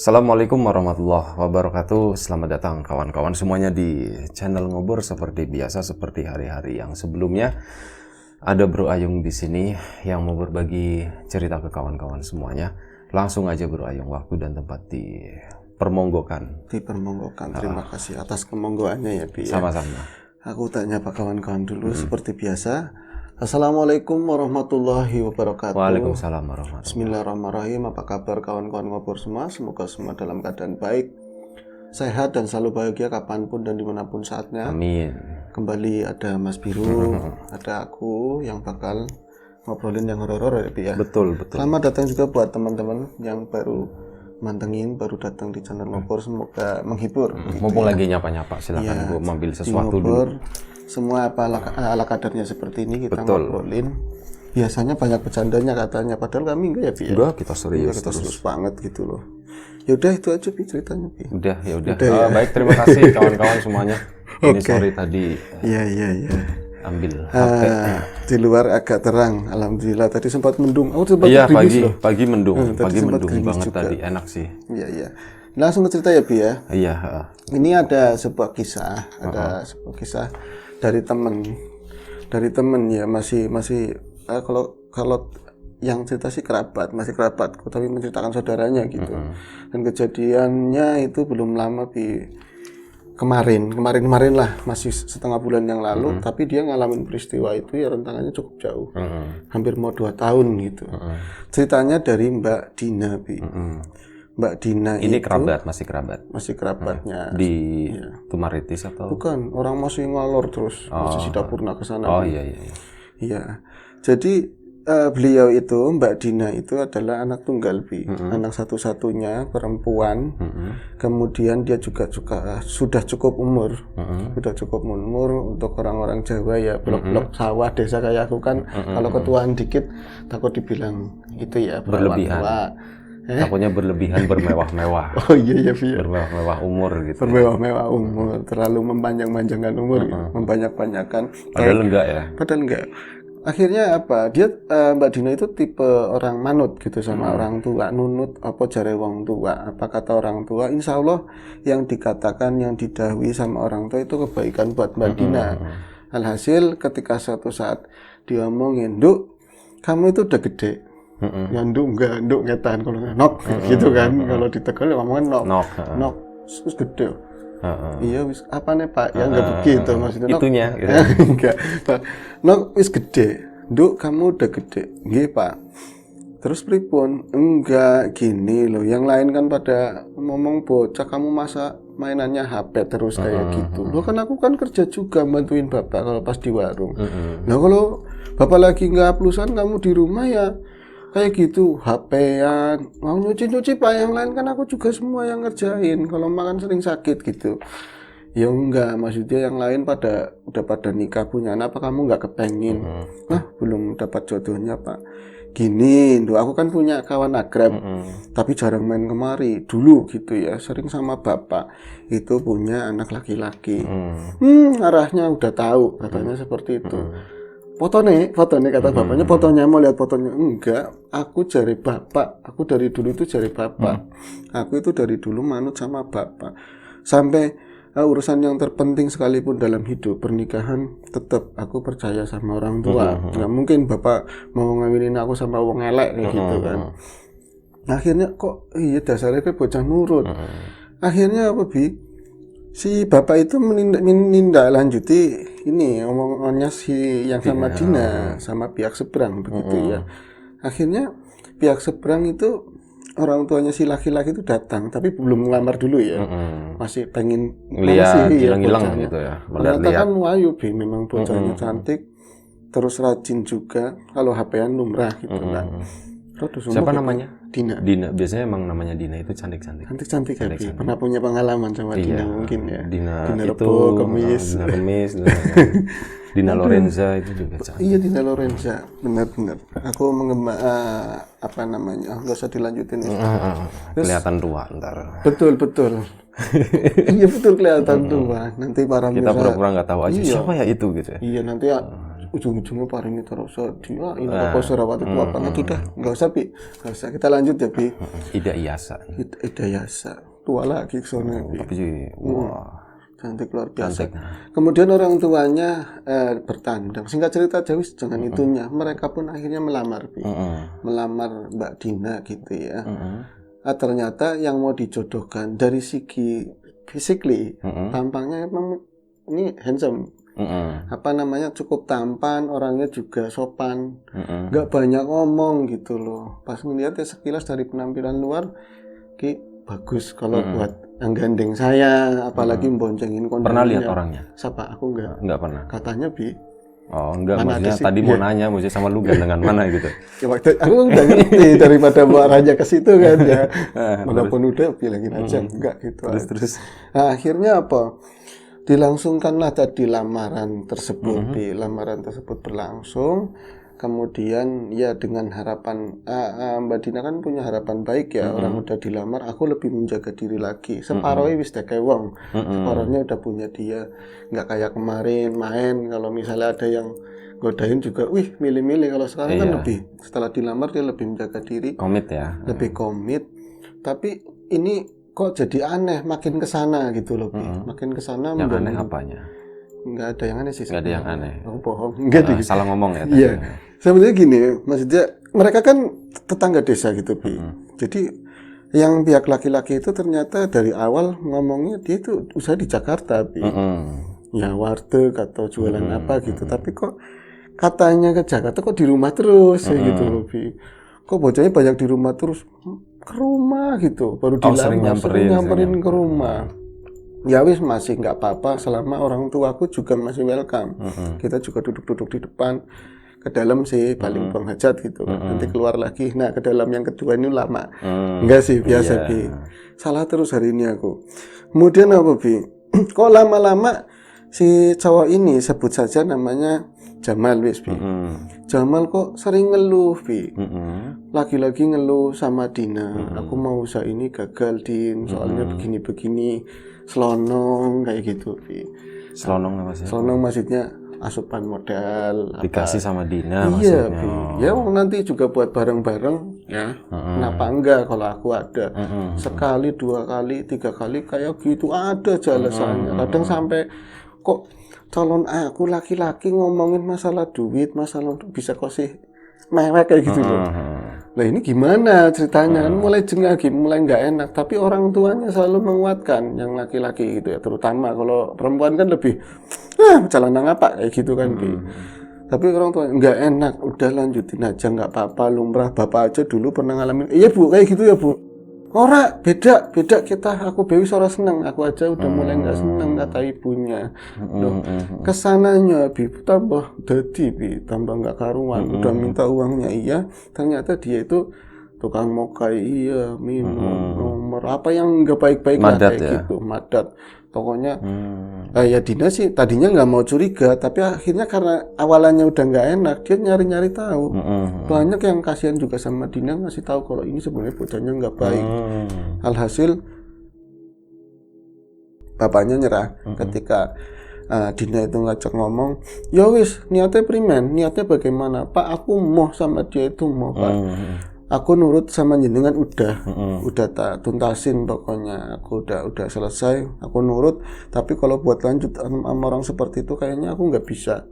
Assalamualaikum warahmatullahi wabarakatuh. Selamat datang kawan-kawan semuanya di channel Ngobor seperti biasa, seperti hari-hari yang sebelumnya. Ada Bro Ayung di sini yang mau berbagi cerita ke kawan-kawan semuanya. Langsung aja Bro Ayung, waktu dan tempat di Permonggokan. Di Permonggokan. Terima kasih atas kemonggoannya ya, Bi. Sama-sama. Aku tanya pak kawan-kawan dulu seperti biasa. Assalamualaikum warahmatullahi wabarakatuh. Waalaikumsalam warahmatullahi. Bismillahirrahmanirrahim. Apa kabar kawan-kawan Ngobor semua? Semoga semua dalam keadaan baik, sehat dan selalu bahagia kapanpun dan dimanapun saatnya. Amin. Kembali ada Mas Biru, ada aku yang bakal ngobrolin yang horor ya, Bi ya. Betul. Selamat datang juga buat teman-teman yang baru mantengin, baru datang di channel Ngobor. Semoga menghibur. Mumpung lagi nyapa-nyapa, silakan Bu ambil sesuatu dulu. Semua apa ala kadarnya seperti ini kita Betul. ngobrolin. Biasanya banyak bercandanya katanya, padahal kami enggak ya, Bi ya? Udah, kita serius. Kita serius banget gitu loh. Yaudah itu aja Bi ceritanya, Bi. Udah. ya. Baik, terima kasih kawan-kawan semuanya. Ini Oke. sorry tadi Iya. ambil HP. Di luar agak terang, alhamdulillah. Tadi sempat mendung. Aku sempat Iya, gerimis loh. pagi mendung. tadi Pagi sempat mendung gerimis banget juga. tadi, enak sih. Iya. Langsung ke cerita ya, Bi ya. Iya, Ini ada sebuah kisah, sebuah kisah dari temen ya, masih kalau yang cerita sih masih kerabatku, tapi menceritakan saudaranya gitu. Dan kejadiannya itu belum lama kemarin lah, masih setengah bulan yang lalu, tapi dia ngalamin peristiwa itu ya rentangannya cukup jauh, hampir mau 2 tahun gitu. Ceritanya dari Mbak Dina, Bi. Mbak Dina ini itu masih kerabatnya di di Tumaritis atau? bukan, orang masih ngalor terus, masih Sidapurna ke sana. Oh iya. Iya. Jadi beliau itu, Mbak Dina itu adalah anak tunggal, Bi. Anak satu-satunya perempuan. Kemudian dia juga sudah cukup umur. Sudah cukup umur untuk orang-orang Jawa ya, blok-blok sawah desa kayak aku kan, kalau ketuaan dikit takut dibilang itu ya Berlebihan. tua. Takutnya berlebihan, bermewah-mewah. Oh iya, Bi. Bermewah-mewah umur gitu. Bermewah-mewah umur, terlalu mempanjang-panjangkan umur, membanyak-banyakan. Padahal enggak ya. Padahal enggak. Akhirnya apa? Dia Mbak Dina itu tipe orang manut gitu sama orang tua, nunut apa jare wong tua. Apa kata orang tua? Insya Allah yang dikatakan, yang didahului sama orang tua itu kebaikan buat Mbak Dina. Alhasil ketika suatu saat dia ngomongin, "Nduk, kamu itu udah gede." Ya nduk ngetan kalau nok gitu kan. Kalau di Tegal ngomongin nok. Terus gede. Iya wis apa nih Pak? Ya enggak begitu maksudnya. Itunya gitu. Enggak. Pak, nok wis gede. Nduk kamu udah gede. Nggih, Pak. Terus pripun? Enggak gini loh. Yang lain kan pada ngomong bocah kamu masa mainannya HP terus kayak gitu. Loh kan aku kan kerja juga bantuin Bapak kalau pas di warung. Nah kalau Bapak lagi nggak plusan kamu di rumah ya kayak gitu, HP-an, mau nyuci Pak, yang lain kan aku juga semua yang ngerjain, kalau makan sering sakit gitu. Ya enggak, maksudnya yang lain udah pada nikah punya anak, apa kamu nggak kepengin? Nah, belum dapat jodohnya Pak. Gini, aku kan punya kawan akrab, tapi jarang main kemari, dulu gitu ya, sering sama bapak, itu punya anak laki-laki. Arahnya udah tahu, katanya seperti itu. Fotonya kata bapaknya, fotonya mau lihat fotonya. Enggak, aku jari bapak, aku dari dulu itu jari bapak. Aku itu dari dulu manut sama bapak. Sampai urusan yang terpenting sekalipun dalam hidup, pernikahan, tetap aku percaya sama orang tua. Nggak mungkin bapak mau ngawinin aku sama wong elek kayak gitu kan. Akhirnya kok iya dasarnya kayak bocah nurut. Akhirnya apa, Bi? Si bapak itu menindaklanjuti ini omongannya si yang sama Dina, sama pihak seberang begitu ya. Akhirnya pihak seberang itu orang tuanya si laki-laki itu datang, tapi belum ngelamar dulu ya. Masih pengen Lihat hilang-hilang bocahnya. gitu ya. Ternyata Melihat. kan wayu, Bi, memang bocahnya cantik, terus rajin juga, kalau HP-an lumrah gitu kan. Siapa namanya? Dina. Biasanya emang namanya Dina itu cantik-cantik. Cantik ya, Bi. Pernah punya pengalaman sama Dina mungkin ya. Dina itu Rebo, Kemis. Dina Lorenza itu juga cantik. Iya, Dina Lorenza, benar-benar. Aku apa namanya? Enggak usah dilanjutin. Kelihatan tua ntar. Betul. Iya betul kelihatan tua. Nanti para Kita pemirsa. pura-pura nggak tahu aja siapa ya itu gitu ya. Iya nanti ujung-ujungnya paringi terus dia ini apa Surawati tua banget udah nggak usah Bi, nggak usah, kita lanjut ya Bi. Ida Iyasa. Ida Yasa tua lagi soalnya Bi. Tapi wah, Cantik luar biasa. cantik. Kemudian orang tuanya bertandang. Singkat cerita Jawis jangan itunya. Mereka pun akhirnya melamar Bi. Melamar Mbak Dina gitu ya. Ternyata yang mau dijodohkan dari segi physically, tampangnya emang ini handsome. Apa namanya, cukup tampan, orangnya juga sopan, nggak banyak ngomong gitu loh. Pas ngeliat ya sekilas dari penampilan luar, Ki bagus kalau buat gandeng saya, apalagi boncengin kondangannya. Pernah lihat orangnya? Siapa? Aku Nggak pernah. Katanya Bi. Oh enggak, Mana maksudnya ada sih? tadi mau nanya, maksudnya sama lu gandengan mana gitu. Ya, waktu aku udah ngerti daripada bawa raja ke situ kan ya. Walaupun udah bilangin aja enggak gitu. Terus. Nah, akhirnya apa? Dilangsungkanlah tadi lamaran tersebut. Di lamaran tersebut berlangsung. Kemudian ya dengan harapan Mbak Dina kan punya harapan baik ya, orang udah dilamar, aku lebih menjaga diri lagi. Separohnya wis deke wong, separohnya udah punya dia. Nggak kayak kemarin main, kalau misalnya ada yang godain juga, wih milih-milih. Kalau sekarang kan lebih, setelah dilamar dia lebih menjaga diri, Komit ya. lebih komit. Tapi ini kok jadi aneh, makin kesana gitu loh, Bi. Makin kesana. Yang aneh apanya? Nggak ada yang aneh sih. Nggak ada yang aneh. Aku bohong. Nggak ada. Salah ngomong ya. Iya. Sebenarnya gini, maksudnya mereka kan tetangga desa gitu, Bi. Jadi yang pihak laki-laki itu ternyata dari awal ngomongnya dia itu usaha di Jakarta, Bi. Ya warteg atau jualan apa gitu. Tapi kok katanya ke Jakarta kok di rumah terus kayak gitu loh, Bi. Kok bocahnya banyak di rumah terus, ke rumah gitu. Baru dilamar, sering nyamperin ke rumah. Ya wis masih nggak apa-apa selama orang tuaku juga masih welcome. Kita juga duduk-duduk di depan, ke dalam sih paling buang hajat gitu. Nanti keluar lagi. Nah ke dalam yang kedua ini lama. Enggak sih, biasa Bi. Salah terus hari ini aku. Kemudian apa Bi? Kok lama-lama si cowok ini, sebut saja namanya Jamal wis Bi. Jamal kok sering ngeluh Bi. Lagi-lagi ngeluh sama Dina. Aku mau usaha ini gagal Din, soalnya begini-begini. Selonong kayak gitu Bi. Selonong apa sih? Selonong maksudnya asupan modal dikasih sama Dina iya, maksudnya. Bi. Ya nanti juga buat bareng-bareng ya. Kenapa enggak kalau aku ada. Sekali, 2 kali, 3 kali kayak gitu ada aja alasannya. Kadang sampai kok calon aku laki-laki ngomongin masalah duit, masalah bisa kasih mewek kayak gitu loh. Nah ini gimana ceritanya kan mulai jengah gitu, mulai nggak enak. Tapi orang tuanya selalu menguatkan yang laki-laki gitu ya, terutama kalau perempuan kan lebih jalan apa kayak gitu kan. Tapi orang tua nggak enak, udah lanjutin aja nggak apa-apa, lumrah. Bapak aja dulu pernah ngalamin, iya Bu kayak gitu ya Bu. Ora beda kita, aku bewi ora seneng, aku aja udah mulai nggak seneng kata ibunya. Loh, kesananya Bi tambah dadi Bi, tambah nggak karuan, udah minta uangnya iya, ternyata dia itu tukang mokai iya, minum nomor apa yang nggak baik-baik lah kayak ya? gitu, madat. Pokoknya ya Dina sih tadinya nggak mau curiga, tapi akhirnya karena awalannya udah nggak enak, dia nyari-nyari tahu. Banyak yang kasihan juga sama Dina, ngasih tahu kalau ini sebenarnya bocahnya nggak baik. Alhasil bapaknya nyerah ketika Dina itu ngajak ngomong, ya wis niatnya primen, niatnya bagaimana Pak, aku mau sama dia itu mau Pak. Aku nurut sama jenengan udah tak tuntasin pokoknya, aku udah selesai, aku nurut. Tapi kalau buat lanjut sama orang seperti itu kayaknya aku nggak bisa.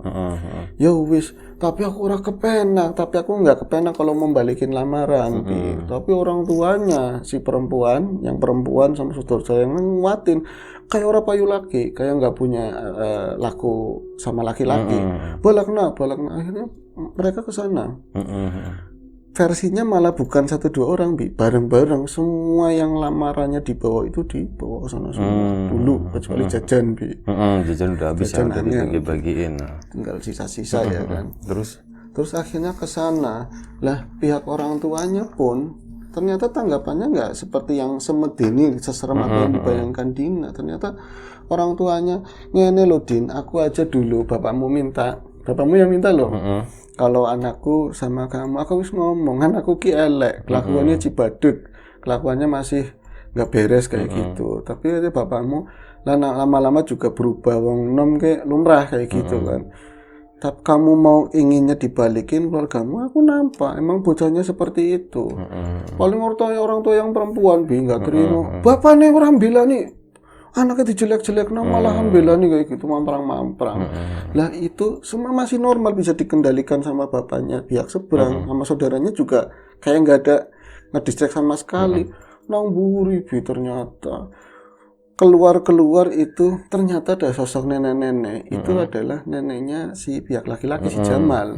Ya wis, tapi aku ora kepenak, tapi aku nggak kepenak kalau membalikin lamaran. Tapi orang tuanya si perempuan, yang perempuan sama saudara saya yang nguatin, kayak orang payu laki, kayak nggak punya laku sama laki-laki. Balakna, akhirnya mereka ke sana. Versinya malah bukan 1-2 orang Bi, bareng-bareng semua yang lamarannya dibawa itu dibawa ke sana semua dulu, kecuali jajan Bi. Jajan udah habis ya, udah dibagi-bagiin. Tinggal sisa-sisa ya kan. Terus akhirnya ke sana. Lah pihak orang tuanya pun ternyata tanggapannya nggak seperti yang semedeni seserem apa yang dibayangkan Dina. Ternyata orang tuanya ngene loh Din, aku aja dulu bapakmu yang minta loh. Kalau anakku sama kamu, aku harus ngomong, anakku ki elek, kelakuannya cibadut, kelakuannya masih nggak beres kayak gitu. Tapi bapakmu lama-lama juga berubah, wong nom kayak lumrah kayak gitu kan. tapi kamu mau inginnya dibalikin keluargamu, aku nampak emang bocahnya seperti itu. Paling orang tua yang perempuan nggak terima. Bapak nih orang bela nih anaknya dijelek-jelek, malahan bela nih kayak gitu, mamprang-mamprang. Lah itu semua masih normal, bisa dikendalikan sama bapaknya, pihak seberang, sama saudaranya juga kayak nggak ada ngedistrek sama sekali. Nang buri ternyata keluar itu ternyata ada sosok nenek-nenek. Itu adalah neneknya si pihak laki-laki, si Jamal.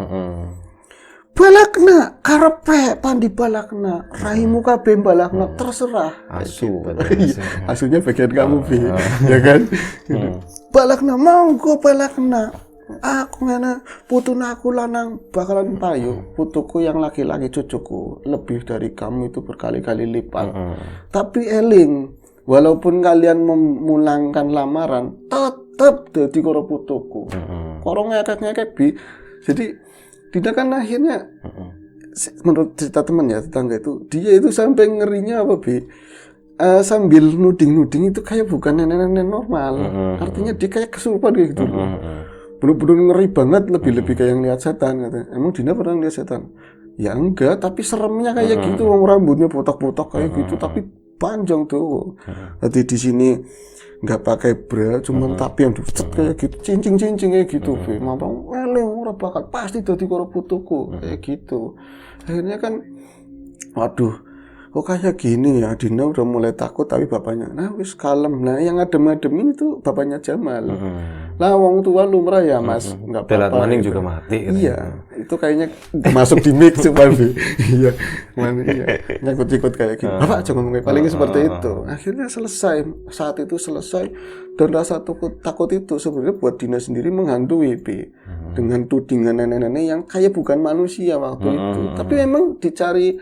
Balakna karepe pandi balakna raimu kabeh balakna terserah. Asunya bagian kamu Bi, ya kan? Balakna monggo balakna. Aku ngene putune aku lanang bakalan payu. Putuku yang laki-laki cucuku lebih dari kamu itu berkali-kali lipat. Tapi eling, walaupun kalian memulangkan lamaran, tetap dadi karo putuku. Karo ngekek-ngekek Bi. Jadi tidak kan akhirnya menurut cerita teman ya, tetangga itu, dia itu sampai ngerinya apa Bi? Sambil nuding-nuding itu kayak bukan nenek-nenek normal. Artinya dia kayak kesurupan kayak gitu loh. Bener-bener ngeri banget, lebih-lebih kayak yang lihat setan katanya. Emang Dina pernah lihat setan? Ya enggak, tapi seremnya kayak gitu, rambutnya botak-botak kayak gitu, tapi panjang tuh. Tadi di sini nggak pakai bra, cuman tapi yang dicet kayak gitu, cincing-cincing kayak gitu. Mampang, orang bakal pasti dadi karo putuku kayak gitu. Akhirnya kan, waduh, kok kayak gini ya, Dina udah mulai takut tapi bapaknya, nah wis kalem. Nah yang adem-adem ini tuh bapaknya Jamal. Lah wong tua lumrah ya Mas, nggak apa-apa. Telat maning gitu. juga mati. Iya, itu kayaknya masuk di mix cuman iya, nyangkut-nyangkut kayak gitu. Bapak aja ngomong kayak paling seperti itu. Akhirnya selesai, saat itu selesai, dan rasa takut itu sebenarnya buat Dina sendiri menghantui dengan tudingan nenek-nenek yang kayak bukan manusia waktu itu. Tapi memang dicari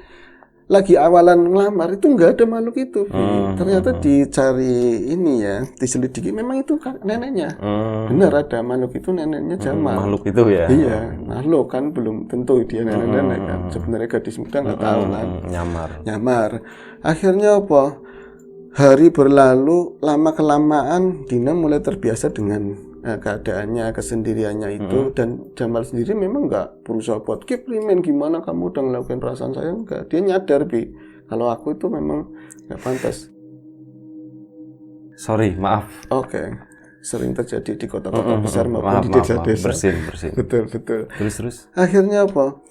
lagi awalan ngelamar itu nggak ada makhluk itu. Ternyata dicari ini ya, diselidiki memang itu neneknya. Benar ada makhluk itu, neneknya Jamal. Makhluk itu ya? Iya, makhluk kan belum tentu dia nenek-nenek kan. Sebenarnya gadis muda nggak tahu kan. Nyamar. Akhirnya apa? Hari berlalu, lama kelamaan Dina mulai terbiasa dengan keadaannya, kesendiriannya itu. Dan Jamal sendiri memang nggak berusaha buat keep remain, gimana kamu udah ngelakuin perasaan saya, enggak. Dia nyadar Bi, kalau aku itu memang nggak pantas. Sorry, maaf. Oke. Sering terjadi di kota-kota besar maupun di desa-desa. Bersin. Betul. Terus. Akhirnya apa?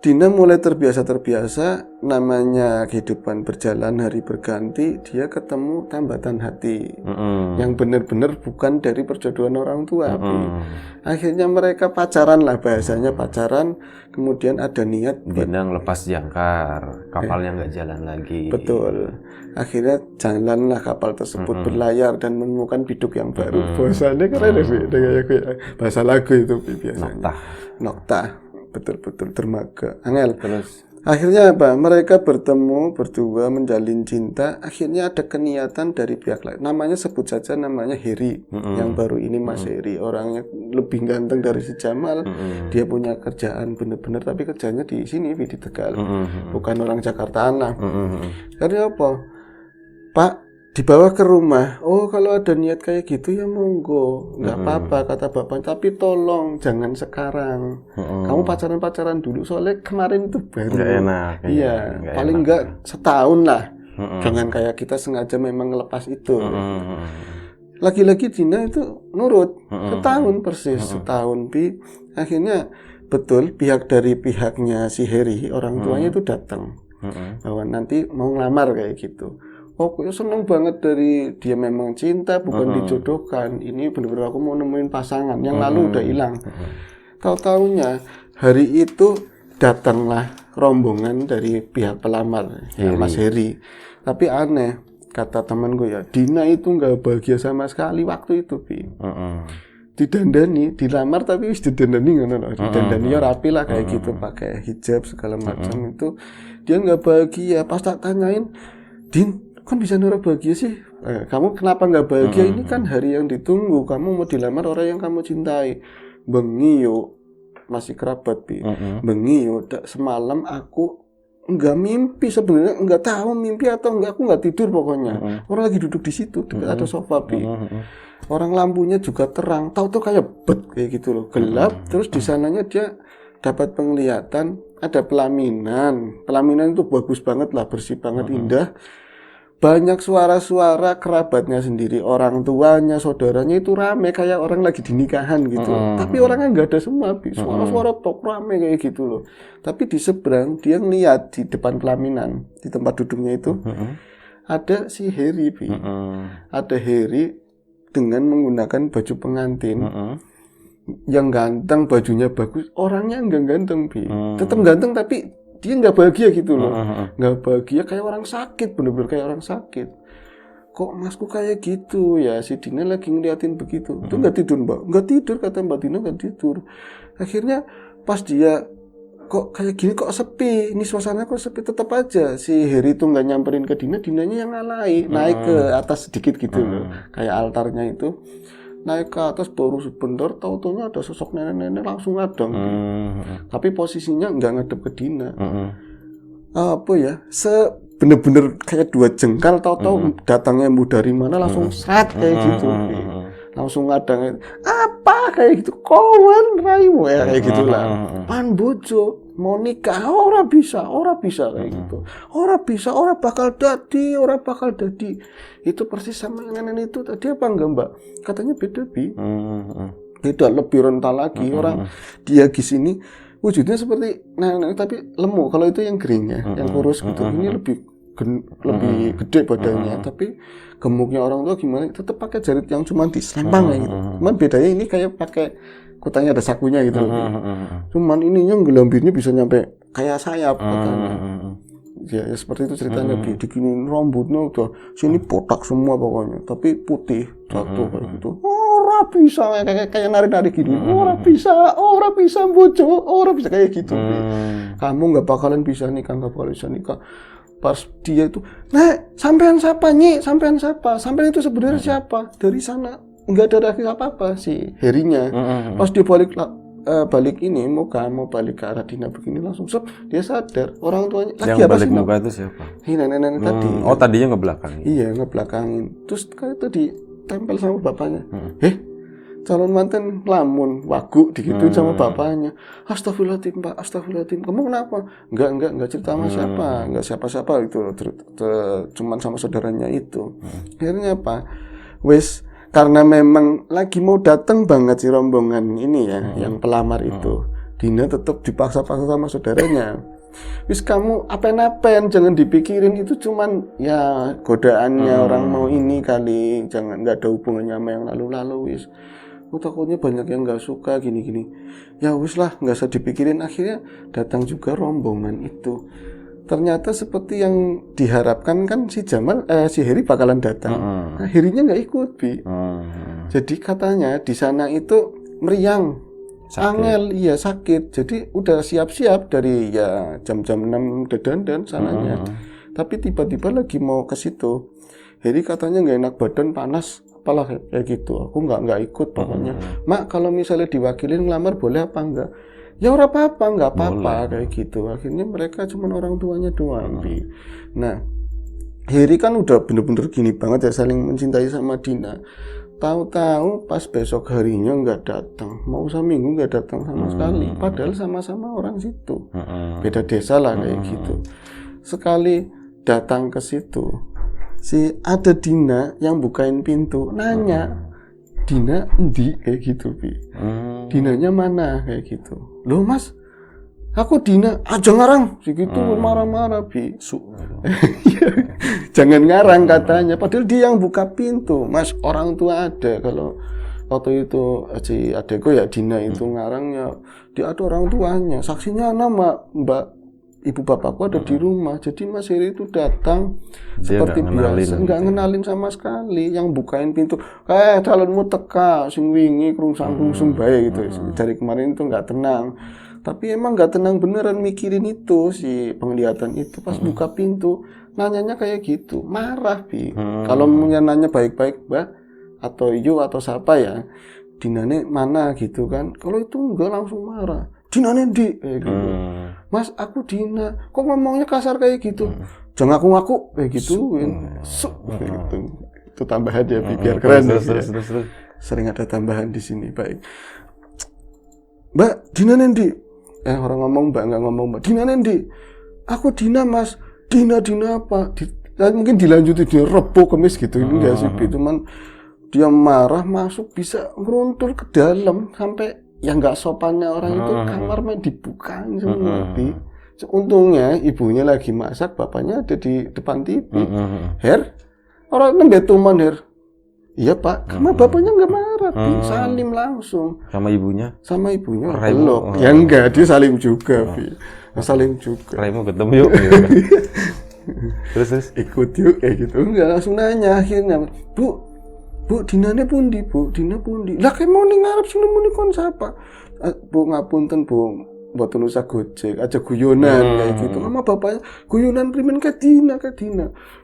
Dina mulai terbiasa, namanya kehidupan berjalan, hari berganti, dia ketemu tambatan hati yang benar-benar bukan dari perjodohan orang tua. Akhirnya mereka pacaran lah, bahasanya pacaran, kemudian ada niat Dina lepas jangkar, kapalnya nggak jalan lagi. Betul. Akhirnya jalanlah kapal tersebut berlayar dan menemukan biduk yang baru. Bahasanya keren ya, bahasa lagu itu biasanya. Noktah. Betul dermaga angel. Terus akhirnya apa, mereka bertemu berdua menjalin cinta. Akhirnya ada keniatan dari pihak lain, namanya sebut saja namanya Heri. Yang baru ini Mas Heri, orangnya lebih ganteng dari si Jamal. Dia punya kerjaan bener-bener, tapi kerjanya di sini di Tegal, bukan orang Jakarta lah. Karena apa Pak, dibawa ke rumah. Oh kalau ada niat kayak gitu ya monggo, nggak apa-apa kata bapak. Tapi tolong jangan sekarang. Kamu pacaran dulu, soalnya kemarin itu baru. Nggak enak. Iya, paling nggak setahun lah. Jangan kayak kita sengaja memang ngelepas itu. Lagi-lagi Dina itu nurut. Setahun persis, setahun Bi. Akhirnya betul dari pihaknya si Heri, orang tuanya itu datang bahwa nanti mau ngelamar kayak gitu. Oh, aku seneng banget dari dia memang cinta, bukan dijodohkan. Ini benar-benar aku mau nemuin pasangan. Yang lalu udah hilang. Tahu-taunya hari itu datanglah rombongan dari pihak pelamar, Mas Heri. Tapi aneh, kata temanku ya, Dina itu nggak bahagia sama sekali waktu itu, Bi. Didandani, dilamar tapi wis didandani ngono lho. Didandani ya rapi lah kayak gitu, pakai hijab segala macam itu. Dia nggak bahagia. Pas tak tanyain, Din, kan bisa nora bahagia sih? Kamu kenapa nggak bahagia? Ini kan hari yang ditunggu. Kamu mau dilamar orang yang kamu cintai. Bengi yo, masih kerabat Bi. Bengi yo, semalam aku enggak mimpi sebenarnya, enggak tahu mimpi atau enggak, aku enggak tidur pokoknya. Orang lagi duduk di situ dekat ada sofa, Bi. Orang lampunya juga terang, tahu tuh kayak kayak gitu loh, gelap. Terus di sananya dia dapat penglihatan ada pelaminan. Pelaminan itu bagus banget lah, bersih banget, indah. Banyak suara-suara kerabatnya sendiri, orang tuanya, saudaranya itu rame kayak orang lagi di nikahan gitu. Tapi orangnya nggak ada semua, suara-suara tok rame kayak gitu loh. Tapi di seberang dia ngeliat di depan pelaminan, di tempat duduknya itu ada si Harry, Bi. Ada Harry dengan menggunakan baju pengantin. Yang ganteng, bajunya bagus, orangnya nggak ganteng, Bi. Tetap ganteng tapi dia nggak bahagia gitu loh, nggak bahagia, kayak orang sakit, bener-bener kayak orang sakit. Kok masku kayak gitu ya? Si Dina lagi ngeliatin begitu. Itu nggak tidur, Mbak? Nggak tidur, kata Mbak Dina, nggak tidur. Akhirnya pas dia kok kayak gini, kok sepi, ini suasana kok sepi, tetap aja si Harry itu nggak nyamperin ke Dina, Dinanya yang naik ke atas sedikit gitu loh, kayak altarnya itu. Naik ke atas baru sebentar, tahu-tahunya ada sosok nenek-nenek langsung ngadang. Tapi posisinya nggak ngadep ke Dina. Apa ya? Bener-bener kayak 2 jengkal, tahu-tahu datangnya mau dari mana langsung seret kayak gitu. Langsung ngadang, apa kayak gitu, kawan raimu ya kayak gitulah. Pan bojo mau nikah, ora bisa kayak gitu. Ora bisa, ora bakal dadi. Itu persis sama nenek itu tadi apa enggak, Mbak? Katanya beda, Bi. Beda, lebih rental lagi. Orang dia di sini wujudnya seperti nenek tapi lemu. Kalau itu yang keringnya, yang kurus gitu. Ini lebih gede badannya, tapi gemuknya orang tua gimana? Tetap pakai jarit yang cuma diselempang kayak gitu. Cuman bedanya ini kayak pakai kutanya ada sakunya gitu. Cuman ininya gelambirnya bisa nyampe kayak sayap katanya. Ya seperti itu ceritanya, dikinin rambutnya udah sini botak semua pokoknya, tapi putih jatuh kayak gitu. Ora bisa kayak nari-nari gini. Ora bisa bojo, ora bisa kayak gitu. Kamu nggak bakalan bisa nikah. Pas dia itu, sampean siapa Nyi? Sampean itu sebenarnya siapa? Dari sana nggak ada reaksi apa-apa si Harry-nya. Pas dia balik ini mau balik ke arah Dina begini, langsung dia sadar orang tuanya lagi yang apa balik sih? Muka itu siapa? Nenek tadi. Oh, tadinya ngebelakangin. Iya, ngebelakangin. Terus kan itu ditempel sama bapaknya. Calon manten lamun wagu digituin sama bapaknya. Astagfirullahaladzim, Pak, astagfirullahaladzim. Kamu kenapa? Enggak cerita sama siapa, enggak siapa-siapa itu, cuman sama saudaranya itu. Akhirnya apa? Wes, karena memang lagi mau datang banget si rombongan ini ya, yang pelamar itu. Dina tetap dipaksa-paksa sama saudaranya. Wis kamu apen-apen, jangan dipikirin, itu cuman ya godaannya orang mau ini kali, jangan, nggak ada hubungannya sama yang lalu-lalu. Wis, aku takutnya banyak yang nggak suka gini-gini. Ya wis lah, nggak usah dipikirin. Akhirnya datang juga rombongan itu. Ternyata seperti yang diharapkan kan si Harry bakalan datang. Nah, Harry-nya nggak ikut, Bi. Jadi katanya di sana itu meriang, angel, iya sakit. Jadi udah siap-siap dari ya jam-jam 6 udah dandan sananya. Tapi tiba-tiba lagi mau ke situ, Harry katanya nggak enak badan, panas, apalah kayak gitu. Aku nggak ikut pokoknya. Mak, kalau misalnya diwakilin ngelamar boleh apa enggak? Ya ora apa-apa, nggak apa-apa kayak gitu. Akhirnya mereka cuma orang tuanya doang. Nah, Harry kan udah bener-bener gini banget ya, saling mencintai sama Dina. Tahu-tahu pas besok harinya nggak datang, mau seminggu nggak datang sama sekali. Padahal sama-sama orang situ, beda desa lah kayak gitu. Sekali datang ke situ, ada Dina yang bukain pintu, nanya, Dina endi kayak gitu, Bi. Dinanya mana kayak gitu. Loh Mas, aku Dina, aja ngarang segitu, marah-marah, Bi. Jangan ngarang katanya, padahal dia yang buka pintu. Mas, orang tua ada. Kalau waktu itu si adekku ya Dina itu ngarangnya, dia ada orang tuanya, saksinya nama Mbak ibu bapakku ada di rumah. Jadi Mas Heri itu datang dia seperti biasa, nggak ngenalin sama sekali. Yang bukain pintu, calonmu teka, sing wingi krungsang bae gitu. Dari kemarin itu nggak tenang. Tapi emang nggak tenang beneran mikirin itu si penglihatan itu. Pas buka pintu, nanyanya kayak gitu, marah, Bi. Kalau nanya baik-baik, Mbak, atau Iyo atau siapa ya, Dinane mana gitu kan. Kalau itu enggak langsung marah. Dina Nendi kayak gitu. Mas aku Dina, kok ngomongnya kasar kayak gitu? Jangan ngaku kayak gituin. Gitu. Itu tambahan ya biar keren. Terus. Sering ada tambahan di sini, baik. Mbak, Dina Nendi. Orang ngomong Mbak, nggak ngomong Mbak. Dina Nendi. Aku Dina Mas. Dina apa? Mungkin dilanjutin dia Rebo Kemis gitu. Ini nggak sih, cuman dia marah masuk bisa ngeruntul ke dalam sampai yang nggak sopannya orang itu kamar main dibukain semua. Untungnya ibunya lagi masak, bapaknya ada di depan TV. Her, orang nembetuman Her. Iya Pak, karena bapaknya nggak marah, salim langsung. Sama ibunya? Sama ibunya peluk. Ya enggak, dia salim juga, salim juga. Remo ketemu yuk. Terus ikut yuk kayak gitu. Enggak, langsung nanya akhirnya, Bu, dinane pundi, Bu? Dina pundi? Lah kayak mau ning ngarep sing muni kon sapa? Bu ngapunten, Bu. Mboten usah gojek, aja guyonan kayak gitu. Sama bapaknya, guyonan primen ke Dina.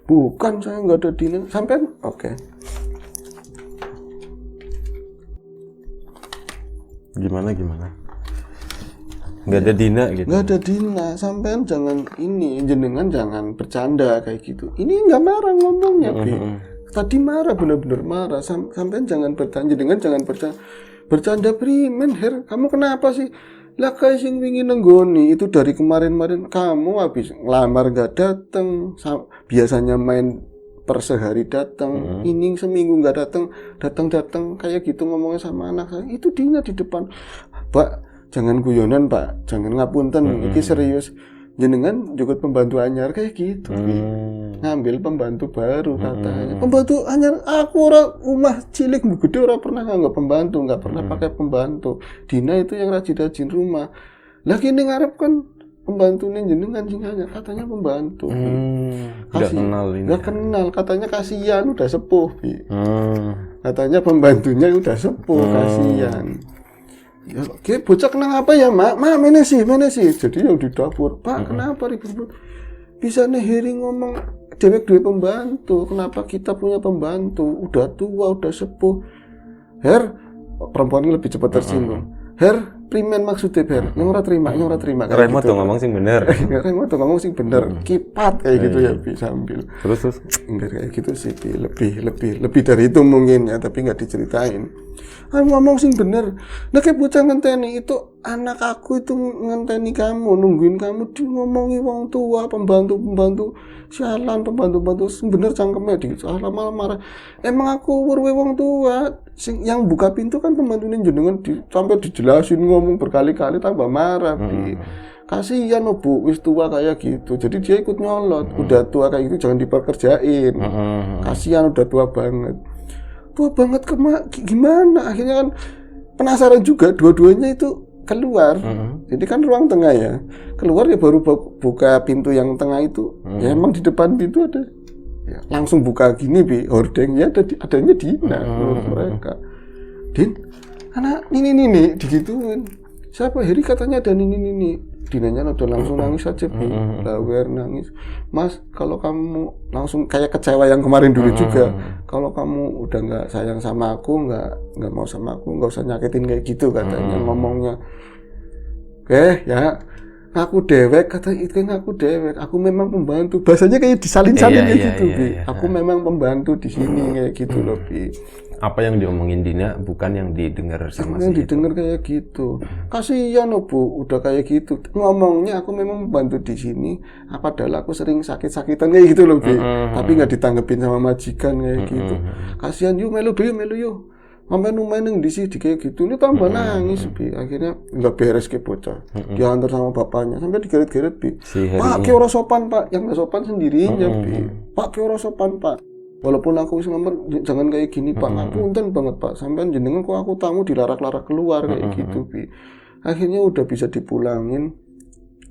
Bukan, saya enggak ada Dina. Sampai oke. Gimana? Nggak ada Dina gitu. Nggak ada Dina, sampean jangan ini, jenengan jangan bercanda kayak gitu. Ini nggak marah ngomongnya, Bi. Tadi marah, benar-benar marah. Sampean jangan bercanda, jenengan jangan bercanda primen, Her. Kamu kenapa sih? Lah kayak sing wingi nenggoni itu dari kemarin kamu habis ngelamar nggak dateng. Biasanya main per sehari datang, ini seminggu nggak datang kayak gitu ngomongnya sama anak saya. Itu Dina di depan. Pak, jangan guyonan Pak, jangan ngapunten, ini serius. Jenengan juga pembantu anyar kayak gitu. Ngambil pembantu baru katanya. Pembantu anyar, aku orang rumah cilik gede orang pernah nggak pembantu, nggak pernah pakai pembantu. Dina itu yang rajin rumah. Lagi ini ngarep kan pembantu nih jenengan sing anyar, katanya pembantu. Nggak kenal, katanya kasihan udah sepuh. Katanya pembantunya udah sepuh, kasihan. Ya, oke, bocah kenapa ya, Mak? Mana sih? Jadi yang di dapur, Pak, kenapa ribut? Bisa nih Heri ngomong, dewek duwe pembantu. Kenapa kita punya pembantu? Udah tua, udah sepuh. Her, perempuan ini lebih cepat tersinggung. Her, primen maksudnya Her, yang ora terima. Remo tuh ngomong sing bener. Remo tuh ngomong sing bener, kipat kayak gitu ya, Bi, sambil. Terus enggak kayak gitu sih, Bi. Lebih dari itu mungkin ya, tapi nggak diceritain. Ngomong sing bener. Nah kayak bocah ngenteni itu anak aku itu ngenteni kamu, nungguin kamu di ngomongi wong tua, pembantu sialan, pembantu sing bener cangkemnya di salah malah marah. Emang aku werwe wong tua, sing yang buka pintu kan pembantunya jenengan sampai dijelasin ngomong berkali-kali tambah marah. Kasihan Bu, wis tua kayak gitu. Jadi dia ikut nyolot. Udah tua kayak gitu jangan diperkerjain. Kasihan udah tua banget gimana? Akhirnya kan penasaran juga, dua-duanya itu keluar. Jadi kan ruang tengah ya, keluar ya baru buka pintu yang tengah itu. Ya emang di depan pintu ada ya, langsung buka gini Bi, hordengnya adanya Dina menurut mereka. Din, anak ini digituin. Siapa? Heri katanya ada ini. Dinanya udah langsung nangis aja, Bi. Lawer nangis. Mas, kalau kamu langsung kayak kecewa yang kemarin dulu juga. Kalau kamu udah nggak sayang sama aku, nggak mau sama aku, nggak usah nyakitin kayak gitu katanya ngomongnya. Oke, ya. Ngaku dewek, kata itu ngaku dewek. Aku memang pembantu. Bahasanya kayak disalin-salin kayak gitu, Bi. Aku memang pembantu di sini kayak gitu loh, Bi. Apa yang diomongin Dina bukan yang didengar sama si yang didengar kayak gitu. Kasihan Bu, udah kayak gitu. Ngomongnya aku memang membantu di sini. Padahal aku sering sakit-sakitan kayak gitu loh, Bi. Tapi nggak ditanggepin sama majikan kayak gitu. Kasihan yuk melu yuk. Sampai main yang di sini kayak gitu. Ini tambah nangis, Bi. Akhirnya nggak beres ke bocah. Diantar sama bapaknya sampai digeret-geret, Bi. Pak, ki ora sopan, Pak. Yang nggak sopan sendirinya, Bi. Pak, ki ora sopan, Pak. Walaupun aku wis ngomong jangan kayak gini Pak, ngapunten banget Pak. Sampean jenengan kok aku tamu dilarak-larak keluar kayak gitu, Bi. Akhirnya udah bisa dipulangin,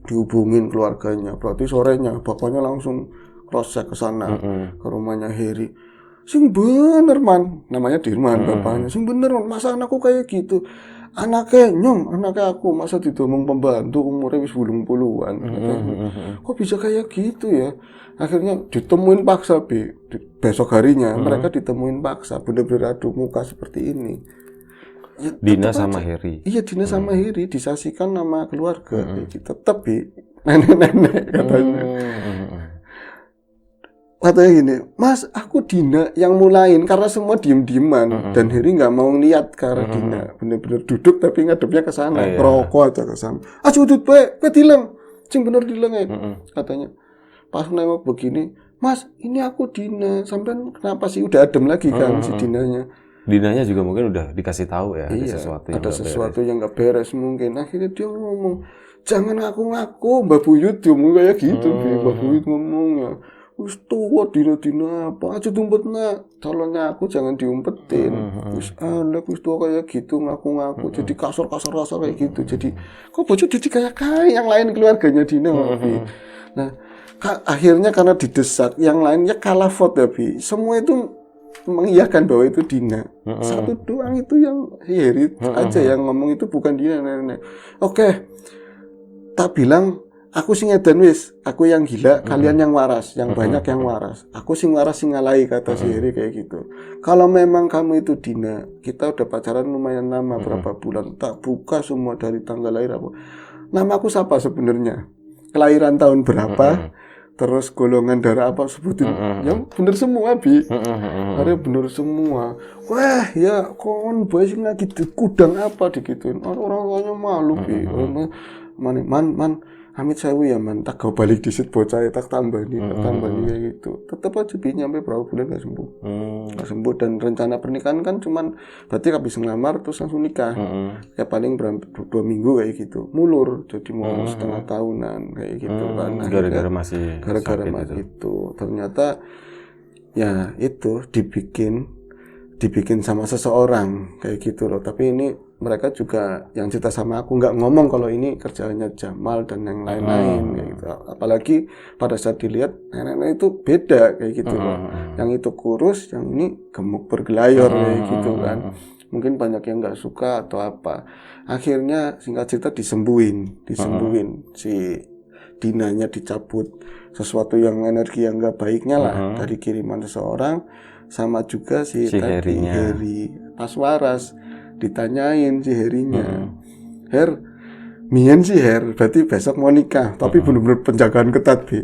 dihubungin keluarganya. Berarti sorenya bapaknya langsung cross check ke sana, ke rumahnya Heri. Sing bener man, namanya Dirman bapaknya. Sing bener man, masa anakku kayak gitu. Anaknya aku masa didomong pembantu umurnya wis 80-an. Kok bisa kayak gitu ya? Akhirnya ditemuin paksa, Bi. Besok harinya mereka ditemuin paksa, bener-bener adu muka seperti ini. Ya, Dina tetep sama aja. Heri. Iya, Dina sama Heri disaksikan nama keluarga kayak gitu. Tetap Bi, nenek-nenek katanya. Katanya gini, Mas, aku Dina yang mulain karena semua diem-dieman dan Heri nggak mau lihat ke arah Dina, bener-bener duduk tapi ngadepnya ke sana, ngerokok aja ke sana. Ah, sudut bae, dileng, sing bener dileng katanya. Pas nengok begini, Mas, ini aku Dina, sampean kenapa sih udah adem lagi kan si Dinanya? Dinanya juga mungkin udah dikasih tahu ya, ada Iya, sesuatu yang ada nggak sesuatu yang nggak beres mungkin. Akhirnya dia ngomong, jangan ngaku-ngaku, Mbak Buyut dia ngomong kayak gitu, Mbak Buyut ngomongnya. Wis tua dina-dina apa aja tumpetnya, calonnya aku jangan diumpetin. Wis anak wis tua kayak gitu ngaku-ngaku, jadi kasar-kasar kayak gitu. Jadi kok bocor jadi kayak yang lain keluarganya Dina, Bi. Nah, akhirnya karena didesak, yang lainnya kalah vote ya, Bi. Semua itu mengiyakan bahwa itu Dina. Satu doang itu yang Heri aja yang ngomong itu bukan Dina, nenek. Oke, tak bilang aku sing edan wis, aku yang gila, kalian yang waras, yang banyak yang waras. Aku sing waras sing ngalahi, kata si Heri kayak gitu. Kalau memang kamu itu Dina, kita udah pacaran lumayan lama, berapa bulan, tak buka semua dari tanggal lahir apa. Nama aku siapa sebenarnya? Kelahiran tahun berapa? Terus golongan darah apa sebutin, yang bener semua Bi, ada bener semua. Wah ya kon boy sing lagi kudang apa digituin, orang tuanya malu Bi, man amit sewu ya man, tak kau balik disit bocah tak tambah nih kayak gitu. Tetep aja Bi nyampe berapa bulan gak sembuh, gak sembuh dan rencana pernikahan kan cuman berarti habis ngelamar terus langsung nikah, ya paling 2 minggu kayak gitu, mulur jadi mau setengah tahunan kayak gitu kan. Gara-gara masih Gara-gara itu ternyata ya itu dibikin sama seseorang kayak gitu loh. Tapi ini mereka juga yang cerita sama aku nggak ngomong kalau ini kerjaannya Jamal dan yang lain-lain kayak gitu. Apalagi pada saat dilihat nenek-nenek itu beda kayak gitu loh. Yang itu kurus, yang ini gemuk bergelayar kayak gitu kan. Mungkin banyak yang nggak suka atau apa. Akhirnya singkat cerita disembuhin si Dinanya, dicabut sesuatu yang energi yang nggak baiknya lah dari kiriman seseorang. Sama juga si tadi Heri pas waras ditanyain si Herinya, Her mien sih Her, berarti besok mau nikah, tapi benar-benar penjagaan ketat Bi.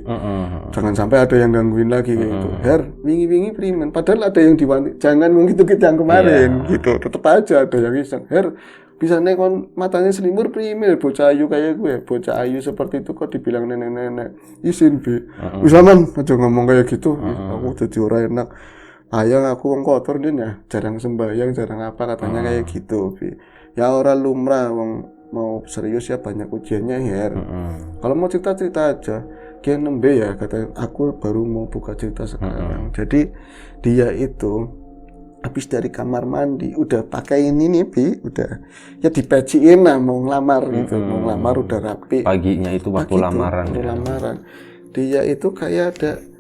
Jangan sampai ada yang gangguin lagi kayak gitu. Her wingi-wingi primen, padahal ada yang diwanti, jangan gitu kita yang kemarin gitu, tetap aja ada yang iseng. Her bisa nekon matanya selimur primen, bocah ayu kayak gue, bocah ayu seperti itu kok dibilang nenek-nenek. Isin Bi, bisa man aja ngomong kayak gitu. Aku jadi orang enak. Ayang aku wong kotor dia ya, jarang sembahyang, jarang apa katanya kayak gitu. Bi. Ya orang lumrah, wong mau serius ya banyak ujiannya Her. Kalau mau cerita-cerita aja, dia nembe ya kata aku baru mau buka cerita sekarang. Jadi dia itu habis dari kamar mandi udah pakai ini Bi, udah ya dipeciin lah mau ngelamar gitu, mau ngelamar udah rapi. Paginya itu waktu lamaran ya. Lamaran. Dia itu kayak ada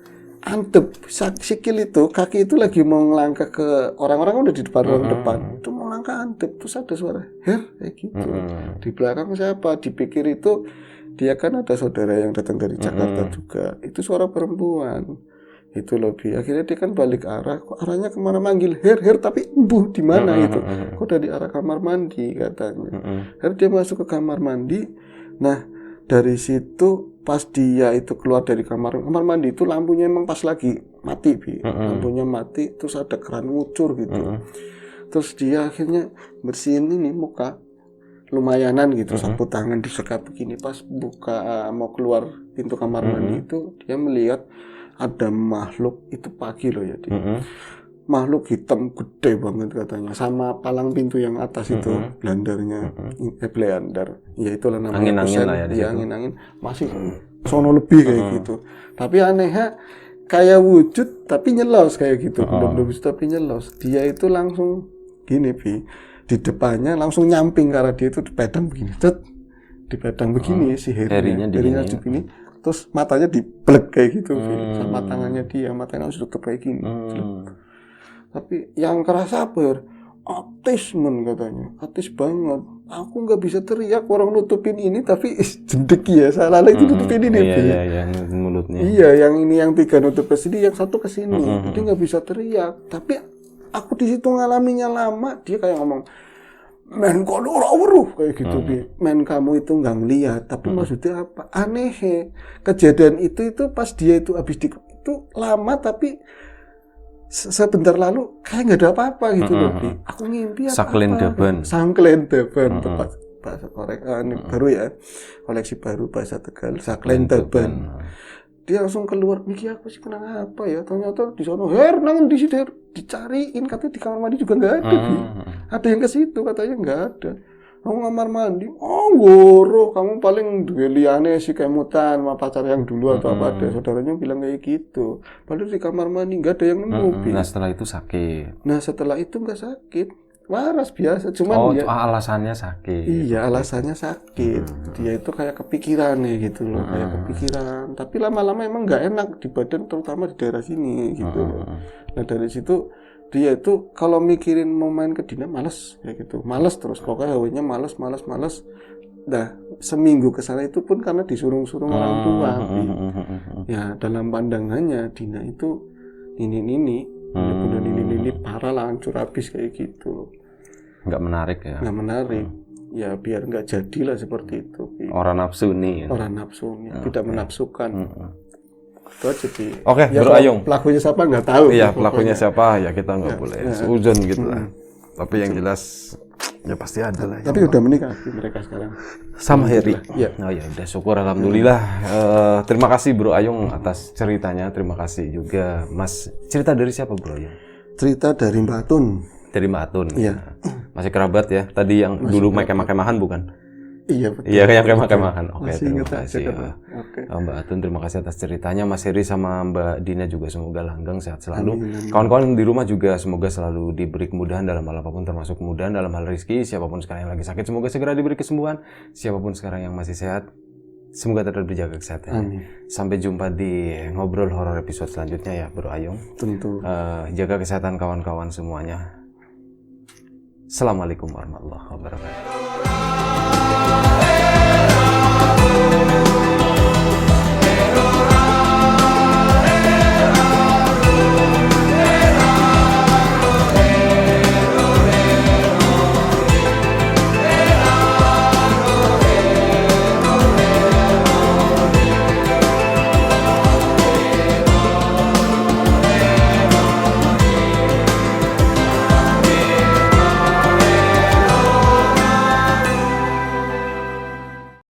antep sikil itu, kaki itu lagi mau ngelangkah ke orang-orang udah di depan ruang depan, itu mau langkah antep, terus ada suara Her kayak gitu. Di belakang siapa? Dipikir itu dia kan ada saudara yang datang dari Jakarta juga, itu suara perempuan. Itu lebih akhirnya dia kan balik arah, kok arahnya kemana manggil Her tapi embuh di mana itu? Kok dari arah kamar mandi katanya. Akhirnya dia masuk ke kamar mandi. Nah dari situ pas dia itu keluar dari kamar mandi itu lampunya emang pas lagi mati Bi. Lampunya mati terus ada keran ngucur gitu. Terus dia akhirnya bersihin ini muka lumayanan gitu, sapu tangan disekat begini, pas buka mau keluar pintu kamar mandi itu dia melihat ada makhluk itu pagi loh ya dia. Makhluk hitam gede banget katanya, sama palang pintu yang atas itu blendernya, blender, ya itulah namanya angin-angin lah ya, angin-angin masih sono lebih kayak gitu. Tapi anehnya kayak wujud tapi nyelos kayak gitu, bener-bener wujud tapi nyelos. Dia itu langsung gini Bi, di depannya langsung nyamping karena dia itu di pedang begini, di pedang begini si Herinya begini. Terus matanya diblek kayak gitu sama tangannya dia, matanya langsung tutup kayak gini. Tapi yang kerasa apa ya? Atis katanya, atis banget. Aku nggak bisa teriak, orang nutupin ini tapi jendek ya, salah itu nutupin ini. Iya, mulutnya. Iya, yang ini yang 3 nutup ke sini, yang 1 ke sini. Jadi nggak bisa teriak. Tapi aku di situ ngalaminya lama, dia kayak ngomong, men kono ora weruh kayak gitu men kamu itu nggak ngeliat tapi maksudnya apa aneh kejadian itu pas dia itu habis itu lama tapi sebentar lalu kayak nggak ada apa-apa gitu loh Bi. Aku ngimpi apa Saklendeban tepat bahasa baru ya koleksi baru bahasa Tegal Saklendeban. Dia langsung keluar, Niki aku sih kenapa ya? Ternyata di sana, nang di situ dicariin, katanya di kamar mandi juga nggak ada. Ada yang ke situ katanya nggak ada. Kamu kamar mandi, goro, kamu paling duwe liyane si kemutan sama pacar yang dulu atau apa ada. Saudaranya bilang kayak gitu. Padahal di kamar mandi nggak ada yang nemu. Nah setelah itu sakit. Nah setelah itu nggak sakit. Waras biasa, cuman dia alasannya sakit. Iya, alasannya sakit. Dia itu kayak kepikiran nih gitu loh, kayak kepikiran. Tapi lama-lama emang nggak enak di badan, terutama di daerah sini gitu loh. Nah dari situ dia itu kalau mikirin mau main ke Dina males kayak gitu, males terus pokoknya hawanya males. Nah seminggu kesana itu pun karena disuruh-suruh orang tua. Ya dalam pandangannya Dina itu ini parah lah, hancur habis kayak gitu. Nggak menarik ya? Nggak menarik. Ya biar nggak jadilah seperti itu. Orang nafsu nih. Orang nafsu, tidak menafsukan. Itu aja Bi. Oke, ya, Bro Ayung. Pelakunya siapa nggak tahu. Iya, pelakunya siapa ya kita nggak boleh seuzon gitu lah. Tapi yang jelas ya pasti ada lah. Tapi udah menikah mereka sekarang. Sama Heri. Ya. Oh ya udah syukur alhamdulillah. Terima kasih Bro Ayung atas ceritanya. Terima kasih juga Mas. Cerita dari siapa Bro Ayung? Cerita dari Mbak Atun. Dari Mbak Atun. Iya. Masih kerabat ya. Tadi yang dulu kemah-kemahan bukan? Iya betul. Iya kayak kemah-kemahan. Oke, terima kasih. Oke. Mbak Atun terima kasih atas ceritanya. Mas Heri sama Mbak Dina juga semoga langgeng sehat selalu. Kawan-kawan di rumah juga semoga selalu diberi kemudahan dalam hal apapun, termasuk kemudahan dalam hal rezeki. Siapapun sekarang yang lagi sakit semoga segera diberi kesembuhan. Siapapun sekarang yang masih sehat semoga tetap dijaga kesehatannya. Sampai jumpa di ngobrol horor episode selanjutnya ya Bro Ayung. Tentu. Jaga kesehatan kawan-kawan semuanya. Assalamualaikum warahmatullahi wabarakatuh.